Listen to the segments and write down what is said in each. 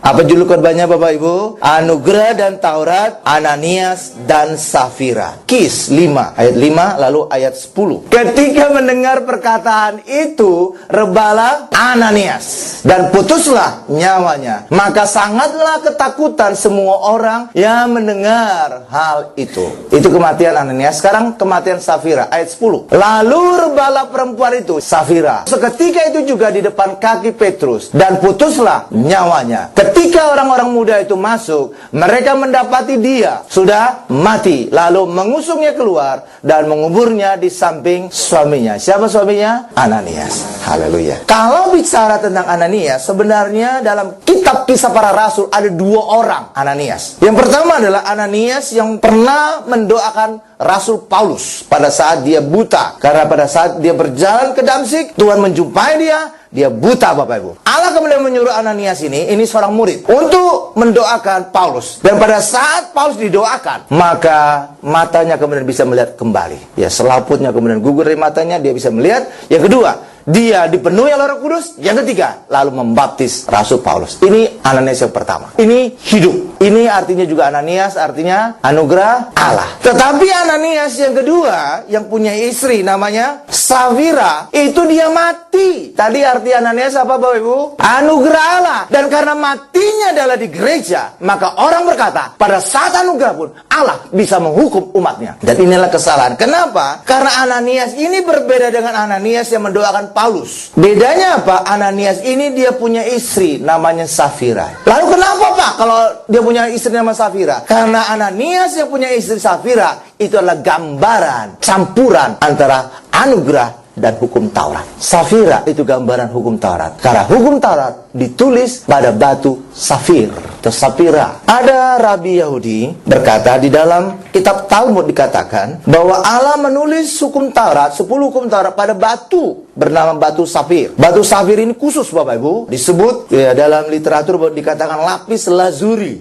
Apa judul khotbahnya Bapak Ibu? Anugerah dan Taurat, Ananias dan Safira. Kis 5 ayat 5 lalu ayat 10. Ketika mendengar perkataan itu, rebalah Ananias dan putuslah nyawanya. Maka sangatlah ketakutan semua orang yang mendengar hal itu. Itu kematian Ananias. Sekarang kematian Safira ayat 10. Lalu rebalah perempuan itu, Safira, seketika itu juga di depan kaki Petrus, dan putuslah nyawanya. Ketika orang-orang muda itu masuk, mereka mendapati dia sudah mati, lalu mengusungnya keluar dan menguburnya di samping suaminya. Siapa suaminya? Ananias. Haleluya. Kalau bicara tentang Ananias, sebenarnya dalam kitab Kisah Para Rasul ada 2 orang Ananias. Yang pertama adalah Ananias yang pernah mendoakan Rasul Paulus pada saat dia buta. Karena pada saat dia berjalan ke Damsyik, Tuhan menjumpai dia buta Bapak Ibu. Allah kemudian menyuruh Ananias ini seorang murid, untuk mendoakan Paulus. Dan pada saat Paulus didoakan, maka matanya kemudian bisa melihat kembali. Ya, selaputnya kemudian gugur dari matanya, dia bisa melihat. Yang kedua, dia dipenuhi oleh Roh Kudus. Yang ketiga, lalu membaptis Rasul Paulus. Ini Ananias yang pertama. Ini hidup. Ini artinya juga Ananias, artinya anugerah Allah. Tetapi Ananias yang kedua, yang punya istri namanya Safira, itu dia mati. Tadi arti Ananias apa Bapak Ibu? Anugerah Allah. Dan karena matinya adalah di gereja, maka orang berkata, pada saat anugerah pun Allah bisa menghukum umatnya. Dan inilah kesalahan. Kenapa? Karena Ananias ini berbeda dengan Ananias yang mendoakan Paulus. Bedanya apa? Ananias ini dia punya istri namanya Safira. Lalu kenapa Pak kalau dia punya istri namanya Safira? Karena Ananias yang punya istri Safira itu adalah gambaran campuran antara anugerah dan hukum Taurat. Safira itu gambaran hukum Taurat. Karena hukum Taurat ditulis pada batu safir atau Safira. Ada Rabi Yahudi berkata di dalam kitab Talmud dikatakan bahwa Allah menulis hukum Taurat, 10 hukum Taurat pada batu bernama batu safir. Batu safir ini khusus Bapak Ibu, disebut ya dalam literatur dikatakan lapis lazuli.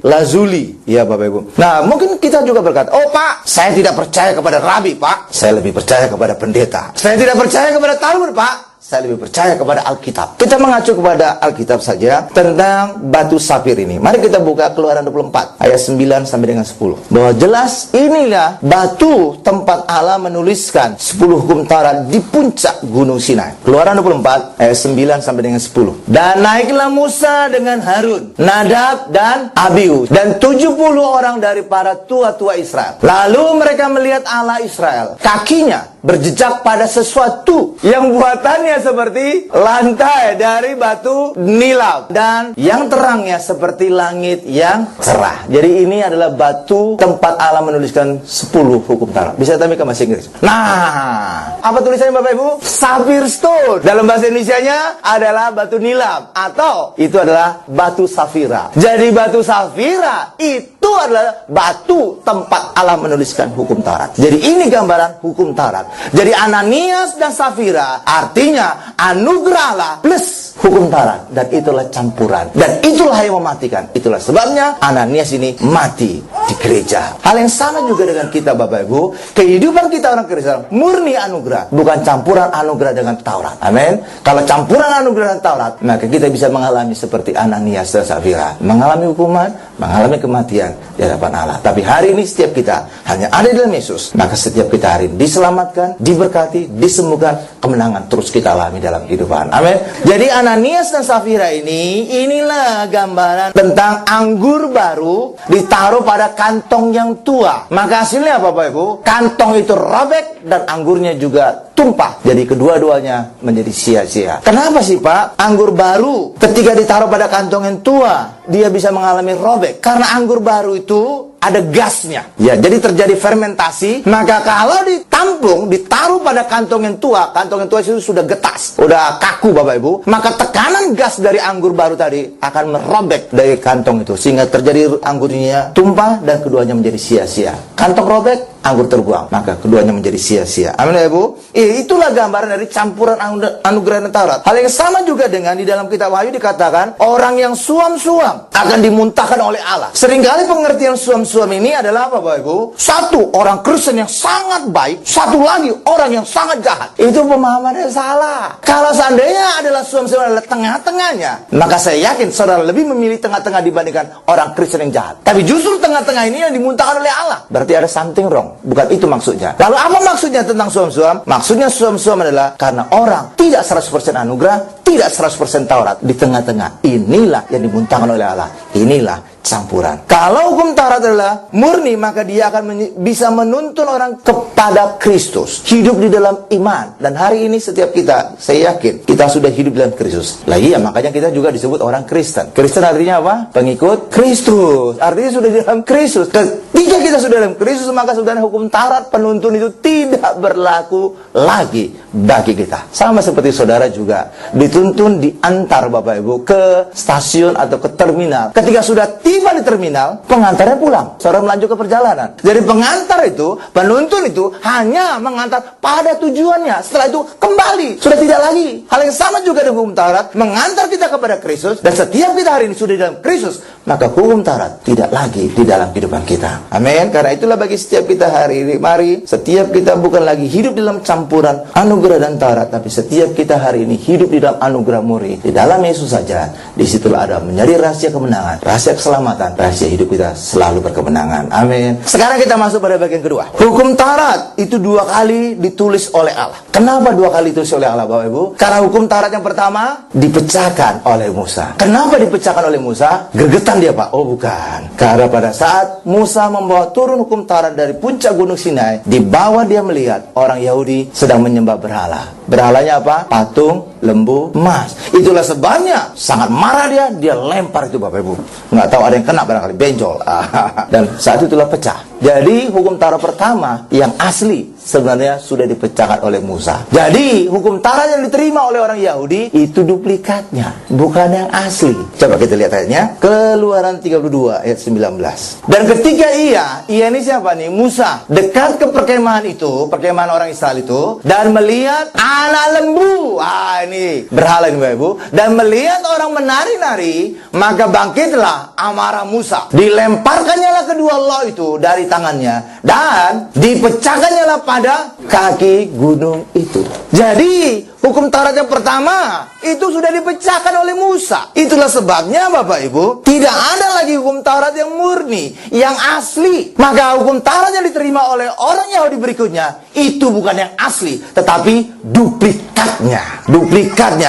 Ya Bapak Ibu. Nah, mungkin kita juga berkata, "Oh Pak, saya tidak percaya kepada Rabi, Pak. Saya lebih percaya kepada pendeta. Saya tidak percaya kepada Talmud, Pak. Saya lebih percaya kepada Alkitab." Kita mengacu kepada Alkitab saja tentang batu safir ini. Mari kita buka Keluaran 24 ayat 9 sampai dengan 10. Bahwa jelas inilah batu tempat Allah menuliskan 10 hukum Taurat di puncak Gunung Sinai. Keluaran 24 ayat 9 sampai dengan 10. Dan naiklah Musa dengan Harun, Nadab dan Abihu, dan 70 orang dari para tua-tua Israel. Lalu mereka melihat Allah Israel. Kakinya berjejak pada sesuatu yang buatannya seperti lantai dari batu nilab, dan yang terangnya seperti langit yang cerah. Jadi ini adalah batu tempat Allah menuliskan 10 hukum Taurat. Bisa kami ke bahasa Inggris. Nah, apa tulisannya Bapak Ibu? Sapphire stone. Dalam bahasa Indonesianya adalah batu nilab, atau itu adalah batu safira. Jadi batu safira itu adalah batu tempat Allah menuliskan hukum Taurat. Jadi ini gambaran hukum Taurat. Jadi Ananias dan Safira artinya anugerah Allah plus hukum Taurat, dan itulah campuran, dan itulah yang mematikan. Itulah sebabnya Ananias ini mati di gereja. Hal yang sama juga dengan kita Bapak Ibu. Kehidupan kita orang Kristen murni anugerah, bukan campuran anugerah dengan Taurat. Amin. Kalau campuran anugerah dan Taurat, maka kita bisa mengalami seperti Ananias dan Safira, mengalami hukuman, mengalami kematian di hadapan Allah. Tapi hari ini setiap kita hanya ada di dalam Yesus, maka setiap kita hari ini diselamatkan, diberkati, disembuhkan, kemenangan terus kita alami dalam kehidupan. Amin. Jadi Ananias dan Safira inilah gambaran tentang anggur baru ditaruh pada kantong yang tua. Maka hasilnya apa Bapak Ibu? Kantong itu robek dan anggurnya juga tumpah. Jadi kedua-duanya menjadi sia-sia. Kenapa sih Pak? Anggur baru ketika ditaruh pada kantong yang tua, dia bisa mengalami robek. Karena anggur baru itu ada gasnya. Ya, jadi terjadi fermentasi. Maka kalau ditampung, ditaruh pada kantong yang tua itu sudah getas, sudah kaku Bapak Ibu, maka tekanan gas dari anggur baru tadi akan merobek dari kantong itu, sehingga terjadi anggurnya tumpah dan keduanya menjadi sia-sia. Kantong robek, anggur terbuang, maka keduanya menjadi sia-sia. Amin ya Bu. Itulah gambaran dari campuran anugerah dan Taurat. Hal yang sama juga dengan di dalam kitab Wahyu dikatakan orang yang suam-suam akan dimuntahkan oleh Allah. Seringkali pengertian suam-suam ini adalah apa Bapak Ibu? Satu, orang Kristen yang sangat baik, satu lagi orang yang sangat jahat. Itu pemahaman yang salah. Kalau seandainya adalah suam-suam adalah tengah-tengahnya, maka saya yakin saudara lebih memilih tengah-tengah dibandingkan orang Kristen yang jahat. Tapi justru tengah-tengah ini yang dimuntahkan oleh Allah. Berarti ada something wrong. Bukan itu maksudnya. Lalu apa maksudnya tentang suam-suam? Maksudnya suam-suam adalah karena orang tidak 100% anugerah, tidak 100% Taurat. Di tengah-tengah inilah yang dimuntahkan oleh Allah. Inilah campuran. Kalau hukum Taurat adalah murni, maka dia akan bisa menuntun orang kepada Kristus, hidup di dalam iman. Dan hari ini setiap kita, saya yakin kita sudah hidup dalam Kristus. Lah iya, makanya kita juga disebut orang Kristen. Kristen artinya apa? Pengikut Kristus. Artinya sudah di dalam Kristus. Ketika kita sudah dalam Kristus, maka sudah hukum Taurat penuntun itu tidak berlaku lagi bagi kita. Sama seperti saudara juga dituntun diantar Bapak Ibu ke stasiun atau ke terminal. Ketika sudah tiba di terminal, pengantarnya pulang. Saudara melanjut ke perjalanan. Jadi pengantar itu, penuntun itu hanya mengantar pada tujuannya. Setelah itu kembali, sudah tidak lagi. Hal yang sama juga dengan hukum Taurat, mengantar kita kepada Kristus. Dan setiap kita hari ini sudah di dalam Kristus, maka hukum Taurat tidak lagi di dalam kehidupan kita. Amin. Karena itulah bagi setiap kita hari ini, mari setiap kita bukan lagi hidup dalam campuran anugerah dan Taurat, tapi setiap kita hari ini hidup di dalam anugerah murni. Di dalam Yesus saja, disitulah ada menjadi rahasia kemenangan, rahasia keselamatan, rahasia hidup kita selalu berkemenangan. Amin. Sekarang kita masuk pada bagian kedua. Hukum Taurat itu 2 kali ditulis oleh Allah. Kenapa 2 kali ditulis oleh Allah Bapak Ibu? Karena hukum Taurat yang pertama dipecahkan oleh Musa. Kenapa dipecahkan oleh Musa? Gergetan dia Pak? Oh bukan. Karena pada saat Musa membawa turun hukum Taurat dari puncak gunung Sinai, di bawah dia melihat orang Yahudi sedang menyembah berhala. Berhalanya apa? Patung, lembu, emas. Itulah sebabnya sangat marah dia lempar itu Bapak Ibu. Nggak tahu ada yang kena barangkali, benjol. Dan saat itulah pecah. Jadi hukum Taurat pertama yang asli sebenarnya sudah dipecahkan oleh Musa. Jadi hukum Taurat yang diterima oleh orang Yahudi itu duplikatnya, bukan yang asli. Coba kita lihat ayatnya. Keluaran 32 ayat 19. Dan ketika ia ini siapa nih? Musa dekat ke perkemahan itu, perkemahan orang Israel itu, dan melihat anak lembu. Ini berhala ini Bapak Ibu. Dan melihat orang menari-nari, maka bangkitlah amarah Musa. Dilemparkannya lah kedua loh itu dari tangannya, dan dipecahkannya lah pada kaki gunung itu. Jadi hukum Taurat yang pertama itu sudah dipecahkan oleh Musa. Itulah sebabnya Bapak Ibu, tidak ada lagi hukum Taurat yang murni, yang asli. Maka hukum Taurat yang diterima oleh orang Yahudi berikutnya itu bukan yang asli, tetapi duplikatnya.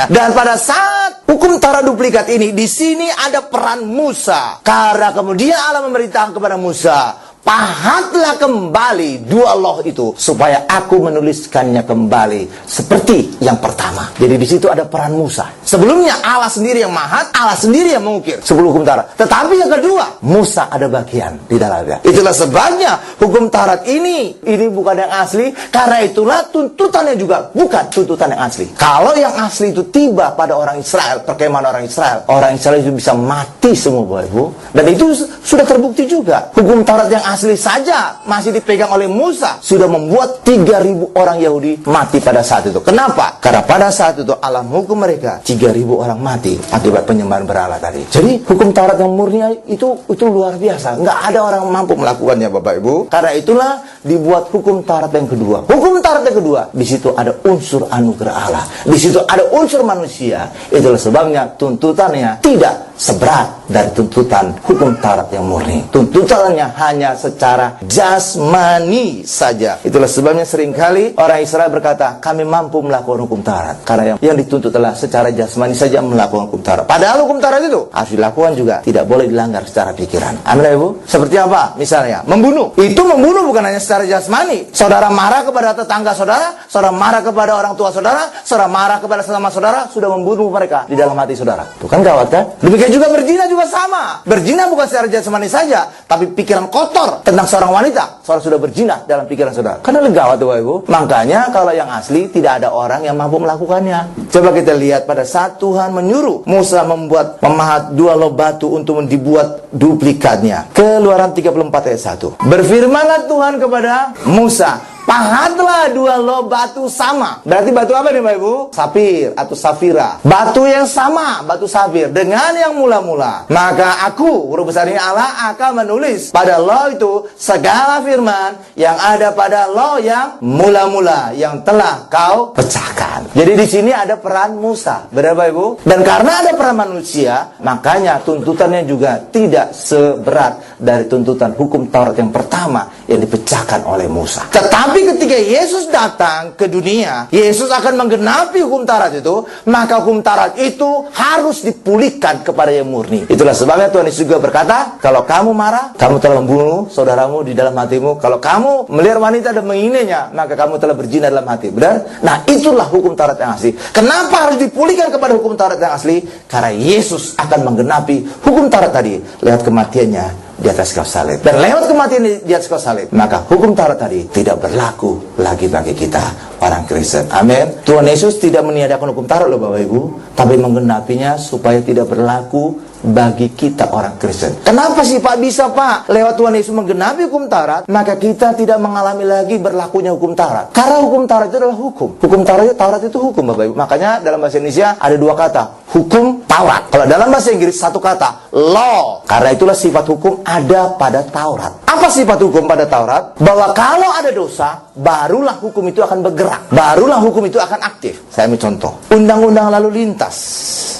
Dan pada saat hukum Taurat duplikat ini, di sini ada peran Musa. Karena kemudian Allah memerintahkan kepada Musa, pahatlah kembali 2 loh itu, supaya aku menuliskannya kembali seperti yang pertama. Jadi di situ ada peran Musa. Sebelumnya Allah sendiri yang mahat, Allah sendiri yang mengukir 10 hukum Taurat. Tetapi yang kedua, Musa ada bagian di dalamnya. Itulah sebabnya hukum Taurat ini bukan yang asli. Karena itulah tuntutannya juga bukan tuntutan yang asli. Kalau yang asli itu tiba pada orang Israel, perkemahan orang Israel itu bisa mati semua Bapak Ibu. Dan itu sudah terbukti juga. Hukum Taurat yang asli saja masih dipegang oleh Musa sudah membuat 3.000 orang Yahudi mati pada saat itu. Kenapa? Karena pada saat itu Allah menghukum mereka 3.000 orang mati akibat penyembahan berhala tadi. Jadi hukum Taurat yang murni itu luar biasa. Nggak ada orang mampu melakukannya Bapak Ibu. Karena itulah dibuat hukum Taurat yang kedua. Hukum Taurat yang kedua, di situ ada unsur anugerah Allah, di situ ada unsur manusia. Itulah sebabnya tuntutannya tidak seberat dari tuntutan hukum Taurat yang murni. Tuntutannya hanya secara jasmani saja. Itulah sebabnya seringkali orang Israel berkata, kami mampu melakukan hukum Taurat. Karena yang dituntut adalah secara jasmani saja melakukan hukum Taurat. Padahal hukum Taurat itu harus dilakukan juga, tidak boleh dilanggar secara pikiran. Amin Ibu? Seperti apa? Misalnya, membunuh. Itu membunuh bukan hanya secara jasmani. Saudara marah kepada tetangga saudara marah kepada orang tua saudara marah kepada sesama saudara, sudah membunuh mereka di dalam hati saudara. Itu kan gawat kan? Demikian juga berzina juga sama. Berzina bukan secara jasmani saja, tapi pikiran kotor tentang seorang wanita, saudara sudah berzina dalam pikiran saudara. Karena gawat Bapak Ibu. Makanya kalau yang asli tidak ada orang yang mampu melakukannya. Coba kita lihat pada saat Tuhan menyuruh Musa memahat 2 loh batu untuk dibuat duplikatnya. Keluaran 34 ayat 1. Berfirmanlah Tuhan kepada Musa, pahatlah 2 loh batu sama. Berarti batu apa nih Bapak Ibu? Sapir atau safira. Batu yang sama, batu safir dengan yang mula-mula. Maka aku, huruf besar ini Allah, akan menulis pada loh itu segala firman yang ada pada loh yang mula-mula yang telah kau pecahkan. Jadi di sini ada peran Musa, benar Bapak Ibu? Dan karena ada peran manusia, makanya tuntutannya juga tidak seberat dari tuntutan hukum Taurat yang pertama yang dipecahkan oleh Musa. Tetapi ketika Yesus datang ke dunia, Yesus akan menggenapi hukum Taurat itu, maka hukum Taurat itu harus dipulihkan kepada yang murni. Itulah sebabnya Tuhan Yesus juga berkata, kalau kamu marah, kamu telah membunuh saudaramu di dalam hatimu. Kalau kamu melihat wanita dan menginginnya, maka kamu telah berzina dalam hati. Benar? Nah, itulah hukum Taurat yang asli. Kenapa harus dipulihkan kepada hukum Taurat yang asli? Karena Yesus akan menggenapi hukum Taurat tadi lewat kematiannya di atas kayu salib. Dan lewat kematian di atas kayu salib, maka hukum Taurat tadi tidak berlaku lagi bagi kita orang Kristen. Amin. Tuhan Yesus tidak meniadakan hukum Taurat loh Bapak Ibu, tapi menggenapinya supaya tidak berlaku bagi kita orang Kristen. Kenapa sih Pak bisa Pak? Lewat Tuhan Yesus menggenapi hukum Taurat, maka kita tidak mengalami lagi berlakunya hukum Taurat. Karena hukum Taurat itu adalah hukum. Hukum Taurat itu hukum Bapak Ibu. Makanya dalam bahasa Indonesia ada 2 kata, hukum Taurat. Kalau dalam bahasa Inggris 1 kata, law. Karena itulah sifat hukum ada pada Taurat. Apa sifat hukum pada Taurat? Bahwa kalau ada dosa, barulah hukum itu akan bergerak. Barulah hukum itu akan aktif. Saya ambil contoh. Undang-undang lalu lintas.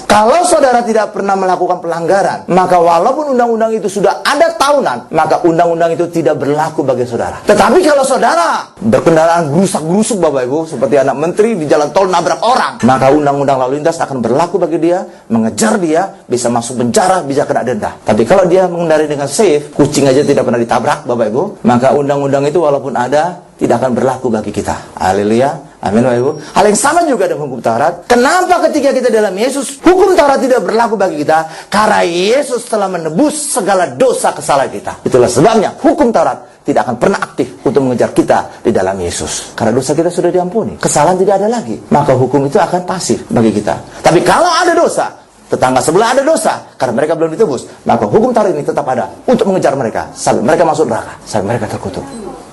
Kalau saudara tidak pernah melakukan pelanggaran, maka walaupun undang-undang itu sudah ada tahunan, maka undang-undang itu tidak berlaku bagi saudara. Tetapi kalau saudara berkendaraan gerusak-gerusuk Bapak Ibu, seperti anak menteri di jalan tol nabrak orang, maka undang-undang lalu lintas akan berlaku bagi dia, mengejar dia, bisa masuk penjara, bisa kena denda. Tapi kalau dia mengendarai dengan safe, kucing aja tidak pernah ditabrak Bapak Ibu, maka undang-undang itu walaupun ada, tidak akan berlaku bagi kita. Haleluya. Amin Bapak Ibu. Hal yang sama juga dengan hukum Taurat. Kenapa ketika kita dalam Yesus, hukum Taurat tidak berlaku bagi kita? Karena Yesus telah menebus segala dosa kesalahan kita. Itulah sebabnya hukum Taurat tidak akan pernah aktif untuk mengejar kita di dalam Yesus. Karena dosa kita sudah diampuni, kesalahan tidak ada lagi. Maka hukum itu akan pasif bagi kita. Tapi kalau ada dosa, tetangga sebelah ada dosa, karena mereka belum ditebus, maka hukum Taurat ini tetap ada untuk mengejar mereka sampai mereka masuk neraka, sampai mereka terkutuk.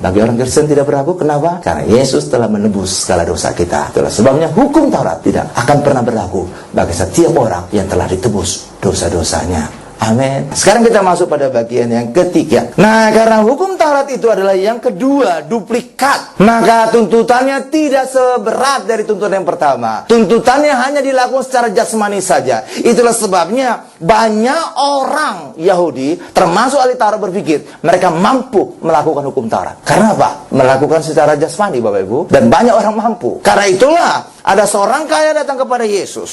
Bagi orang Kristen tidak berlaku. Kenapa? Karena Yesus telah menebus segala dosa kita. Itulah sebabnya hukum Taurat tidak akan pernah berlaku bagi setiap orang yang telah ditebus dosa-dosanya. Amin. Sekarang kita masuk pada bagian yang ketiga. Nah, karena hukum Taurat itu adalah yang kedua, duplikat, maka tuntutannya tidak seberat dari tuntutan yang pertama. Tuntutannya hanya dilakukan secara jasmani saja. Itulah sebabnya banyak orang Yahudi, termasuk ahli Taurat, berpikir mereka mampu melakukan hukum Taurat. Karena apa? Melakukan secara jasmani Bapak Ibu. Dan banyak orang mampu. Karena itulah ada seorang kaya datang kepada Yesus.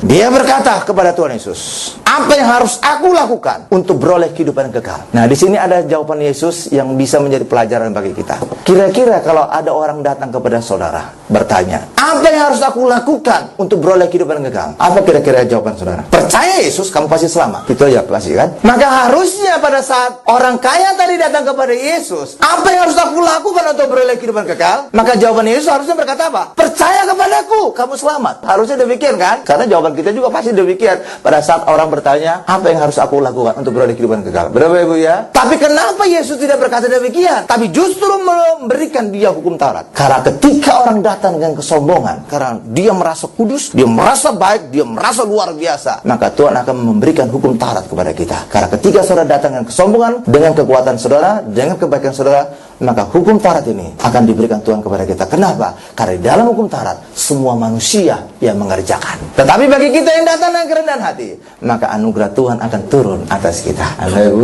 Dia berkata kepada Tuhan Yesus, apa yang harus aku lakukan untuk beroleh kehidupan yang kekal? Nah, di sini ada jawaban Yesus yang bisa menjadi pelajaran bagi kita. Kira-kira kalau ada orang datang kepada saudara, bertanya, apa yang harus aku lakukan untuk beroleh kehidupan yang kekal? Apa kira-kira jawaban saudara? Percaya Yesus, kamu pasti selamat. Itu aja pasti kan? Maka harusnya pada saat orang kaya tadi datang kepada Yesus, apa yang harus aku lakukan untuk beroleh kehidupan kekal? Maka jawaban Yesus harusnya berkata apa? Percaya kepadaku, kamu selamat. Harusnya demikian kan? Karena jawaban kita juga pasti demikian pada saat orang bertanya, apa yang harus aku lakukan untuk beroleh kehidupan kekal? Berapa Ibu ya? Tapi kenapa Yesus tidak berkata demikian? Tapi justru memberikan dia hukum Taurat. Karena ketika orang datang dengan kesombongan, karena dia merasa kudus, dia merasa baik, dia merasa luar biasa, maka Tuhan akan memberikan hukum Taurat kepada kita. Karena ketika saudara datang dengan kesombongan, dengan kekuatan saudara, dengan kebaikan saudara, maka hukum Taurat ini akan diberikan Tuhan kepada kita. Kenapa? Karena di dalam hukum Taurat semua manusia yang mengerjakan. Tetapi bagi kita yang datang dengan kerendahan hati, maka anugerah Tuhan akan turun atas kita.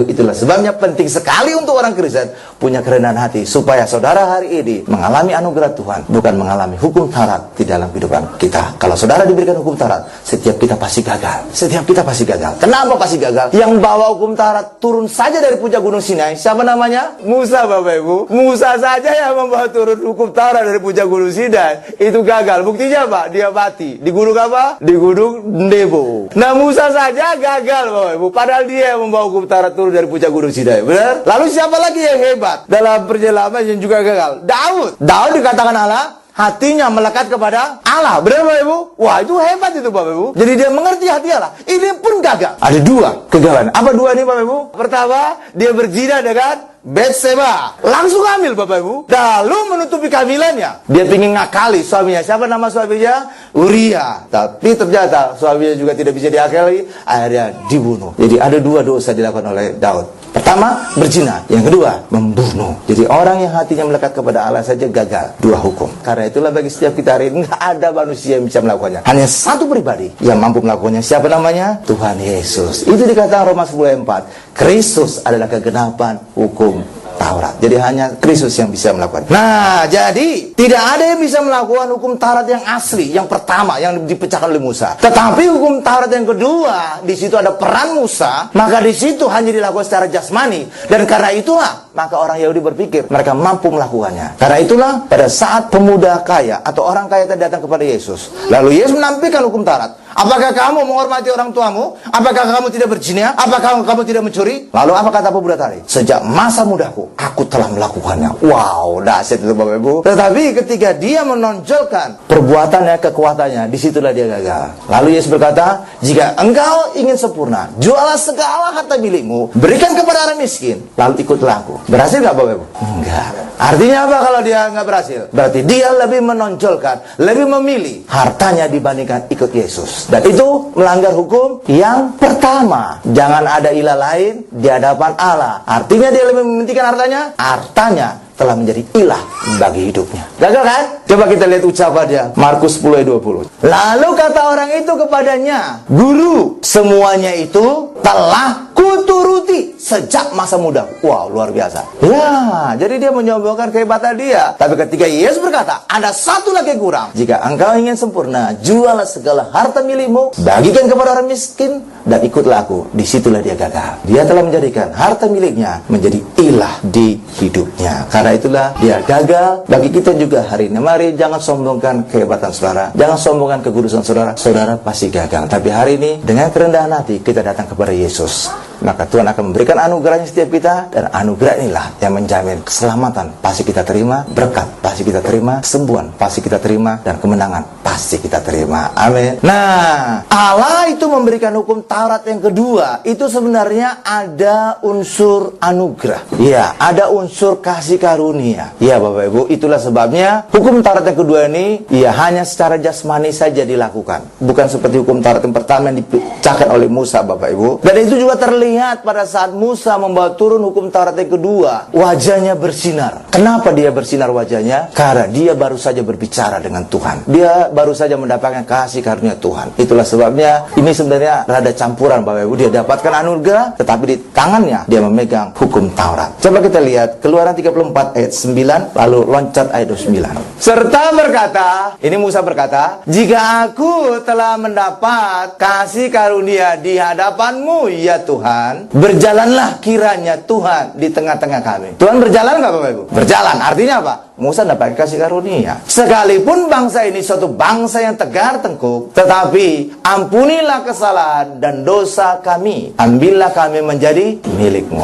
Itulah sebabnya penting sekali untuk orang Kristen punya kerendahan hati, supaya saudara hari ini mengalami anugerah Tuhan, bukan mengalami hukum Taurat di dalam kehidupan kita. Kalau saudara diberikan hukum Taurat, setiap kita pasti gagal. Setiap kita pasti gagal. Kenapa pasti gagal? Yang bawa hukum Taurat turun saja dari puncak Gunung Sinai, siapa namanya? Musa Bapak Ibu. Musa saja yang membawa turun hukum Taurat dari puncak Gunung Sinai, itu gagal. Buktinya apa? Dia mati. Di gunung apa? Di gunung Nebo. Nah, Musa saja gagal Bapak Ibu, padahal dia yang membawa hukum Taurat turun dari puncak Gunung Sinai. Benar? Lalu siapa lagi yang hebat dalam perjalanan yang juga gagal? Daud. Daud dikatakan Allah hatinya melekat kepada Allah. Benar Bapak Ibu? Wah, itu hebat itu Bapak Ibu. Jadi dia mengerti hati Allah. Ini pun gagal. Ada dua kegagalan. Apa dua ini Bapak Ibu? Pertama, dia berzina dengan Betseba. Langsung hamil Bapak Ibu. Lalu menutupi kehamilannya. Dia ingin ngakali suaminya. Siapa nama suaminya? Uria. Tapi ternyata suaminya juga tidak bisa diakali. Akhirnya dibunuh. Jadi ada dua dosa dilakukan oleh Daud. Pertama, berzina. Yang kedua, membunuh. Jadi orang yang hatinya melekat kepada Allah saja gagal. Dua hukum. Karena itulah bagi setiap kita hari ini, nggak ada manusia yang bisa melakukannya. Hanya satu pribadi yang mampu melakukannya. Siapa namanya? Tuhan Yesus. Itu dikatakan Roma 10:4. Kristus adalah kegenapan hukum Taurat. Jadi hanya Kristus yang bisa melakukan. Nah, jadi tidak ada yang bisa melakukan hukum Taurat yang asli, yang pertama yang dipecahkan oleh Musa. Tetapi hukum Taurat yang kedua, di situ ada peran Musa, maka di situ hanya dilakukan secara jasmani. Dan karena itulah maka orang Yahudi berpikir mereka mampu melakukannya. Karena itulah pada saat pemuda kaya atau orang kaya datang kepada Yesus, lalu Yesus menampilkan hukum Taurat. Apakah kamu menghormati orang tuamu? Apakah kamu tidak berzina? Apakah kamu tidak mencuri? Lalu apa kata pemuda tadi? Sejak masa mudaku, aku telah melakukannya. Wow, dahsyat itu Bapak Ibu. Tetapi ketika dia menonjolkan perbuatannya, kekuatannya, disitulah dia gagal. Lalu Yesus berkata, jika engkau ingin sempurna, jualah segala harta milikmu, berikan kepada orang miskin, lalu ikutlah aku. Berhasil nggak Bapak Ibu? Enggak. Artinya apa kalau dia nggak berhasil? Berarti dia lebih menonjolkan, lebih memilih hartanya dibandingkan ikut Yesus. Dan itu melanggar hukum yang pertama. Jangan ada ilah lain di hadapan Allah. Artinya dia lebih mementingkan hartanya. Hartanya telah menjadi ilah bagi hidupnya. Gagal kan? Coba kita lihat ucapannya. Markus 10:20. Lalu kata orang itu kepadanya, Guru, semuanya itu telah kuturuti sejak masa muda. Wow, luar biasa. Ya, jadi dia menyombongkan kehebatan dia. Tapi ketika Yesus berkata, ada satu lagi kurang. Jika engkau ingin sempurna, jualah segala harta milikmu, bagikan kepada orang miskin, dan ikutlah aku. Disitulah dia gagal. Dia telah menjadikan harta miliknya menjadi ilah di hidupnya. Karena itulah dia gagal. Bagi kita juga hari ini, mari jangan sombongkan kehebatan saudara, jangan sombongkan kegudusan saudara. Saudara pasti gagal. Tapi hari ini dengan kerendahan hati kita datang kepada Yesus, maka Tuhan akan memberikan anugerahnya setiap kita. Dan anugerah inilah yang menjamin keselamatan pasti kita terima, berkat pasti kita terima, kesembuhan pasti kita terima, dan kemenangan pasti kita terima. Amin. Nah, Allah itu memberikan hukum Taurat yang kedua. Itu sebenarnya ada unsur anugerah. Ya, ada unsur kasih karunia. Ya Bapak Ibu, itulah sebabnya hukum Taurat yang kedua ini ya hanya secara jasmani saja dilakukan. Bukan seperti hukum Taurat yang pertama yang dipecahkan oleh Musa Bapak Ibu. Dan itu juga terlihat pada saat Musa membawa turun hukum Taurat yang kedua. Wajahnya bersinar. Kenapa dia bersinar wajahnya? Karena dia baru saja berbicara dengan Tuhan. Dia baru saja mendapatkan kasih karunia Tuhan. Itulah sebabnya ini sebenarnya rada campuran Bapak Ibu. Dia dapatkan anugerah, tetapi di tangannya dia memegang hukum Taurat. Coba kita lihat Keluaran 34 ayat 9, lalu loncat ayat 29. Serta berkata, ini Musa berkata, jika aku telah mendapat kasih karunia di hadapanmu ya Tuhan, berjalanlah kiranya Tuhan di tengah-tengah kami. Tuhan berjalan nggak Bapak Ibu? Berjalan. Artinya apa? Musa dapat kasih karunia. Sekalipun bangsa ini suatu bangsa yang tegar tengkuk, tetapi ampunilah kesalahan dan dosa kami. Ambillah kami menjadi milikmu.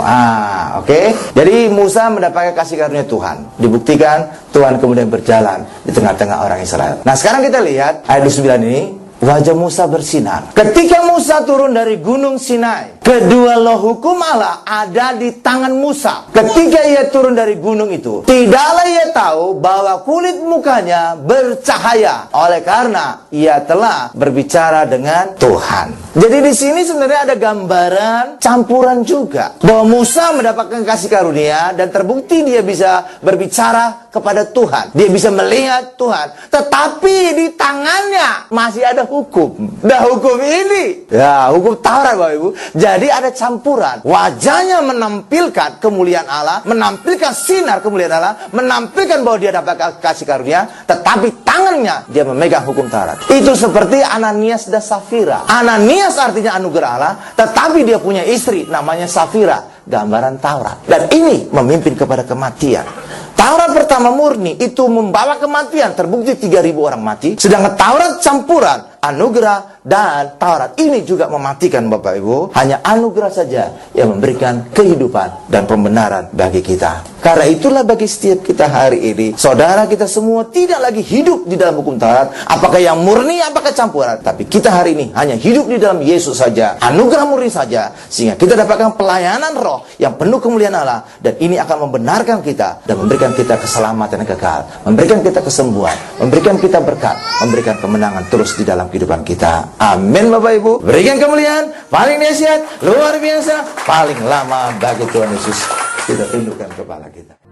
Oke. Jadi Musa mendapatkan kasih karunia Tuhan. Dibuktikan Tuhan kemudian berjalan di tengah-tengah orang Israel. Nah, sekarang kita lihat ayat 9 ini. Wajah Musa bersinar. Ketika Musa turun dari gunung Sinai, kedua loh hukum Allah ada di tangan Musa. Ketika ia turun dari gunung itu, tidaklah ia tahu bahwa kulit mukanya bercahaya, oleh karena ia telah berbicara dengan Tuhan. Jadi di sini sebenarnya ada gambaran campuran juga, bahwa Musa mendapatkan kasih karunia dan terbukti dia bisa berbicara kepada Tuhan. Dia bisa melihat Tuhan. Tetapi di tangannya masih ada hukum. Nah, hukum ini, ya hukum Taurat Bapak Ibu. Jadi ada campuran. Wajahnya menampilkan kemuliaan Allah, menampilkan sinar kemuliaan Allah, menampilkan bahwa dia dapat kasih karunia, tetapi tangannya dia memegang hukum Taurat. Itu seperti Ananias dan Safira. Ananias artinya anugerah Allah, tetapi dia punya istri namanya Safira, gambaran Taurat. Dan ini memimpin kepada kematian. Taurat pertama murni itu membawa kematian, terbukti 3.000 orang mati. Sedangkan Taurat campuran anugerah, dan Taurat. Ini juga mematikan Bapak Ibu. Hanya anugerah saja yang memberikan kehidupan dan pembenaran bagi kita. Karena itulah bagi setiap kita hari ini, saudara kita semua tidak lagi hidup di dalam hukum Taurat, apakah yang murni, apakah campuran. Tapi kita hari ini hanya hidup di dalam Yesus saja, anugerah murni saja, sehingga kita dapatkan pelayanan roh yang penuh kemuliaan Allah. Dan ini akan membenarkan kita dan memberikan kita keselamatan yang kekal, memberikan kita kesembuhan, memberikan kita berkat, memberikan kemenangan terus di dalam kehidupan kita. Amin Bapak Ibu. Berikan kemuliaan, paling dahsyat, luar biasa, paling lama bagi Tuhan Yesus. Kita tundukkan kepala kita.